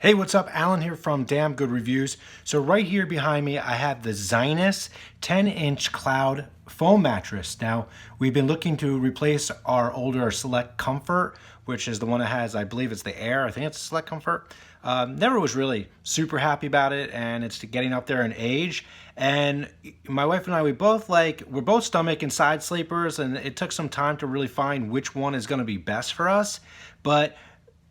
Hey, what's up? Alan here from Damn Good Reviews. So right here behind me, I have the Zinus 10-inch Cloud Foam Mattress. Now, we've been looking to replace our older Select Comfort, which is the one that has, I believe it's the Air. I think it's Select Comfort. Never was really super happy about it, and it's getting up there in age. And my wife and I, we're both stomach and side sleepers, and it took some time to really find which one is going to be best for us. But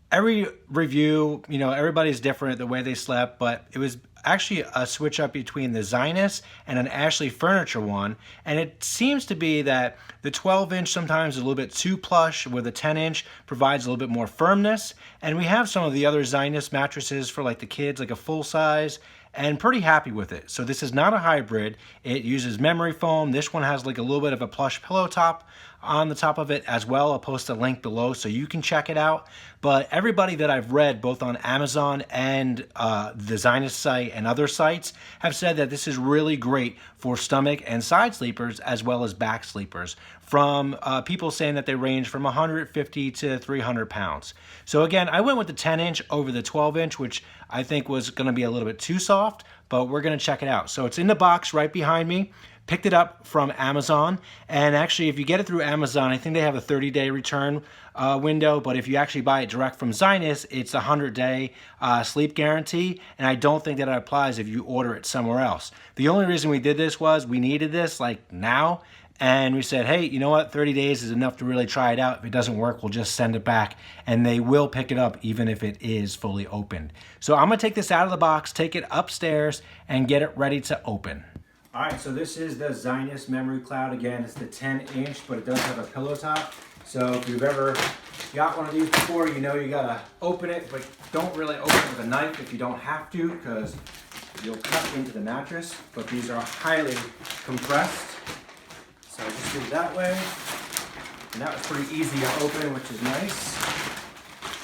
every review, everybody's different the way they slept, but it was actually a switch up between the Zinus and an Ashley Furniture one. And it seems to be that the 12-inch sometimes is a little bit too plush, where the 10-inch provides a little bit more firmness. And we have some of the other Zinus mattresses for like the kids, like a full size, and pretty happy with it. So this is not a hybrid. It uses memory foam. This one has like a little bit of a plush pillow top on the top of it as well. I'll post a link below so you can check it out. But everybody that I've read, both on Amazon and the Zinus site and other sites, have said that this is really great for stomach and side sleepers as well as back sleepers, from people saying that they range from 150 to 300 pounds. So again, I went with the 10-inch over the 12-inch, which I think was going to be a little bit too soft, but we're going to check it out. So it's in the box right behind me. Picked it up from Amazon, and actually if you get it through Amazon, I think they have a 30-day return window, but if you actually buy it direct from Zinus, it's a 100-day sleep guarantee, and I don't think that it applies if you order it somewhere else. The only reason we did this was we needed this like now, and we said, hey, you know what, 30 days is enough to really try it out. If it doesn't work, we'll just send it back, and they will pick it up even if it is fully opened. So I'm gonna take this out of the box, take it upstairs, and get it ready to open. All right, so this is the Zinus Memory Cloud. Again, it's the 10-inch, but it does have a pillow top. So if you've ever got one of these before, you know you gotta open it, but don't really open it with a knife if you don't have to, because you'll cut into the mattress. But these are highly compressed. So I just did it that way. And that was pretty easy to open, which is nice.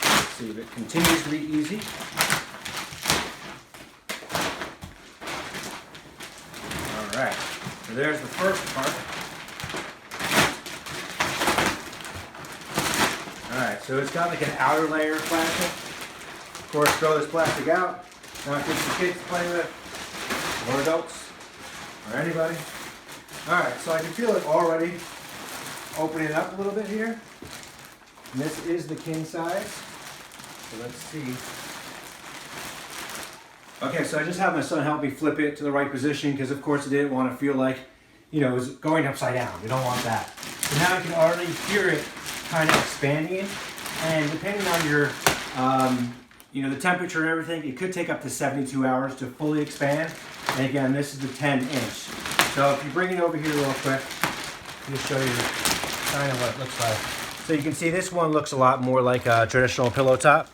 Let's see if it continues to be easy. Alright, so there's the first part. Alright, so it's got like an outer layer of plastic. Of course, throw this plastic out. Not good for kids to play with, or adults, or anybody. Alright, so I can feel it already opening up a little bit here. And this is the king size. So let's see. Okay, so I just had my son help me flip it to the right position because, of course, I didn't want to feel like, it was going upside down. We don't want that. So now I can already hear it kind of expanding. And depending on your, the temperature and everything, it could take up to 72 hours to fully expand. And again, this is the 10-inch. So if you bring it over here real quick, let me show you kind of what it looks like. So you can see this one looks a lot more like a traditional pillow top.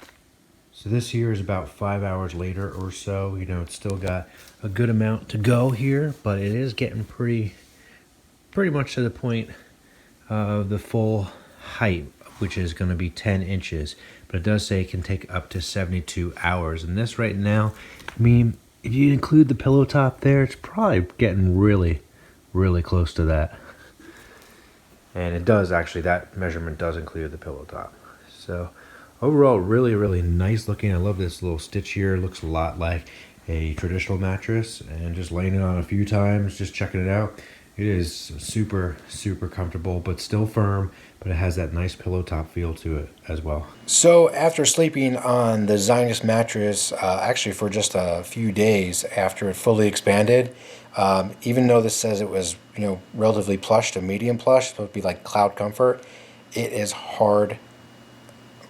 So this here is about 5 hours later or so. It's still got a good amount to go here, but it is getting pretty much to the point of the full height, which is going to be 10 inches. But it does say it can take up to 72 hours. And this right now, if you include the pillow top there, it's probably getting really, really close to that. And it does actually, that measurement does include the pillow top. So overall, really, really nice looking. I love this little stitch here. It looks a lot like a traditional mattress. And just laying it on a few times, just checking it out, it is super, super comfortable, but still firm. But it has that nice pillow top feel to it as well. So after sleeping on the Zinus mattress, actually for just a few days after it fully expanded, even though this says it was, relatively plush to medium plush, supposed to be like cloud comfort, it is hard,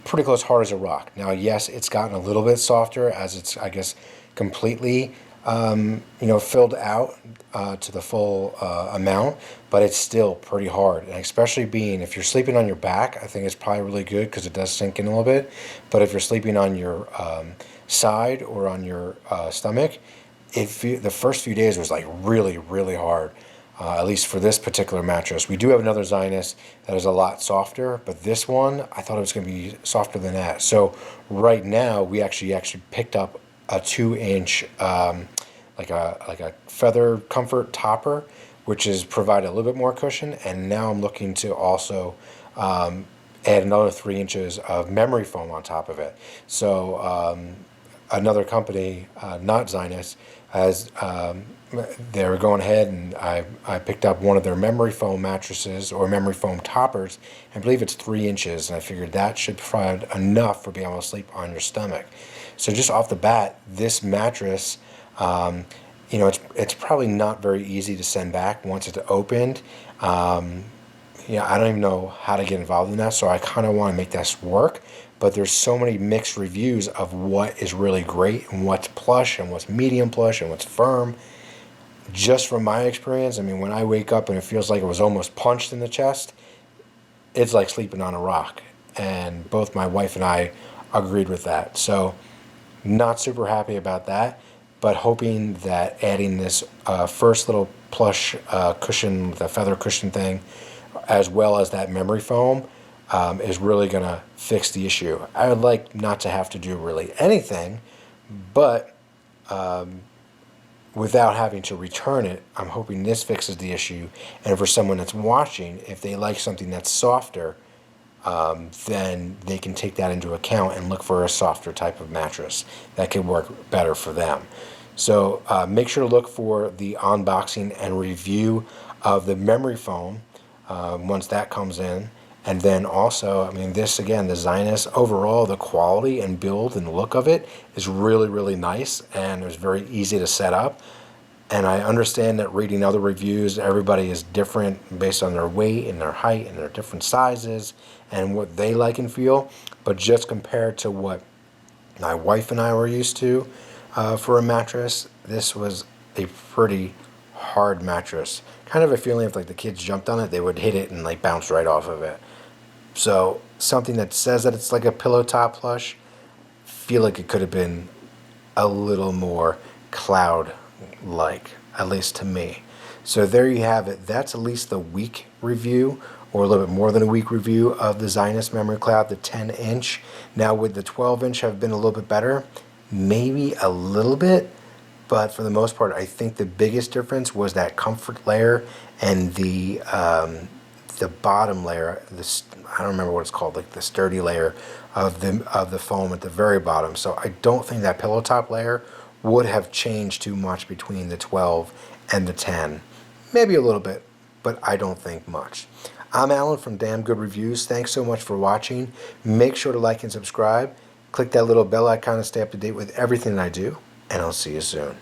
pretty close hard as a rock. Now, yes, it's gotten a little bit softer as it's, I guess, completely, filled out to the full amount, but it's still pretty hard. And especially if you're sleeping on your back, I think it's probably really good because it does sink in a little bit. But if you're sleeping on your side or on your stomach, the first few days was like really, really hard. At least for this particular mattress. We do have another Zinus that is a lot softer, but this one, I thought it was going to be softer than that. So right now, we actually picked up a 2-inch, like a feather comfort topper, which is provide a little bit more cushion. And now I'm looking to also add another 3 inches of memory foam on top of it. So another company, not Zinus, as they were going ahead, and I picked up one of their memory foam mattresses, or memory foam toppers. I believe it's 3 inches, and I figured that should provide enough for being able to sleep on your stomach. So just off the bat, this mattress, you know, it's probably not very easy to send back once it's opened. You know, I don't even know how to get involved in that, so I kind of want to make this work. But there's so many mixed reviews of what is really great and what's plush and what's medium plush and what's firm. Just from my experience, I mean, when I wake up and it feels like it was almost punched in the chest, it's like sleeping on a rock. And both my wife and I agreed with that. So not super happy about that, but hoping that adding this first little plush cushion, the feather cushion thing, as well as that memory foam, is really going to fix the issue. I would like not to have to do really anything, but without having to return it, I'm hoping this fixes the issue. And for someone that's watching, if they like something that's softer, then they can take that into account and look for a softer type of mattress that could work better for them. So make sure to look for the unboxing and review of the memory foam once that comes in. And then also, I mean, this again, the Zinus, overall, the quality and build and look of it is really, really nice, and it was very easy to set up. And I understand that reading other reviews, everybody is different based on their weight and their height and their different sizes and what they like and feel. But just compared to what my wife and I were used to for a mattress, this was a pretty hard mattress. Kind of a feeling if like the kids jumped on it, they would hit it and like bounce right off of it. So something that says that it's like a pillow top plush, feel like it could have been a little more cloud-like, at least to me. So there you have it. That's at least the week review, or a little bit more than a week review of the Zinus Memory Cloud, the 10-inch. Now would the 12-inch have been a little bit better? Maybe a little bit, but for the most part, I think the biggest difference was that comfort layer and the bottom layer. This, I don't remember what it's called, like the sturdy layer of the foam at the very bottom. So I don't think that pillow top layer would have changed too much between the 12 and the 10. Maybe a little bit, but I don't think much. I'm Alan from Damn Good Reviews. Thanks so much for watching. Make sure to like and subscribe. Click that little bell icon to stay up to date with everything I do, and I'll see you soon.